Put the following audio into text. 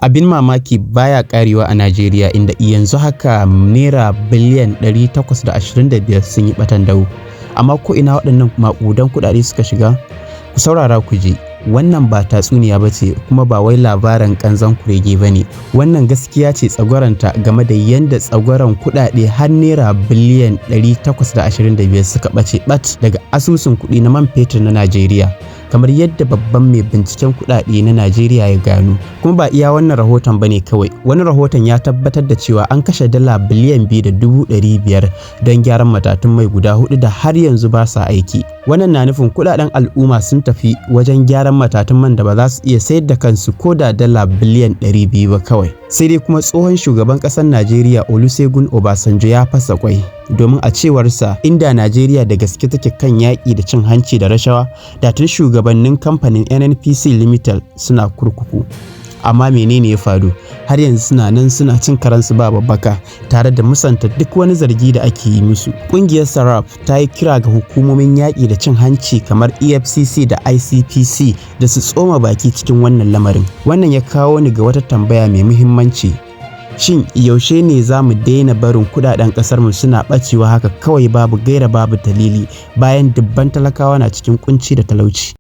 Abin mamaki baya karewa a Najeriya, inda yanzu haka naira biliyan 825 sun yi batan dawo. Amma ko ina waɗannan maƙudan kuɗaɗe suka shiga? Ku saurara ku ji. Wannan ba tatsuniya ba ce, kuma ba wai labarin ƙanzon kurege ba ne. Wannan gaskiya ce tsagwaranta game da yadda tsagwaron kuɗaɗe har naira biliyan 825 suka ɓace ɓat daga asusun kuɗi na man fetur na Najeriya, kamar yadda babban mai binciken kuɗaɗe na Najeriya ya gano. Kuma ba iya wannan rahoton bane kawai. Wani rahoton ya tabbatar da cewa an kashe dala biliyan 2.500 don gyaran matatun mai guda 4 da har yanzu ba sa aiki. Wannan na nufin kuɗaɗen al'umma sun tafi wajen gyaran matatun man da ba za su iya sayar da kansu ko da dala biliyan 200 ba kawai. Sai dai kuma tsohon shugaban ƙasar Najeriya Olusegun Obasanjo ya fasa kwai, domin a cewarsa inda Najeriya da gaske take kan yaƙi da cin hanci da rashawa, da tun shugabannin kamfanin NNPC Limited suna kurkuku. Amma menene ya faru? Har yanzu suna nan suna cin karansu ba babbaka, tare da musanta duk wani zargi da ake yi musu. Ƙungiyar Sarraf ta yi kira ga hukumomin yaƙi da cin hanci kamar EFCC da ICPC da su tsoma baki cikin wannan lamarin. Wannan ya kawo ni ga wata tambaya mai muhimmanci. Shin yaushe ne za mu daina barin kudaden ƙasarmu suna ɓacewa haka kawai babu gaira babu dalili, bayan dubban talakawa na cikin kunci da talauci?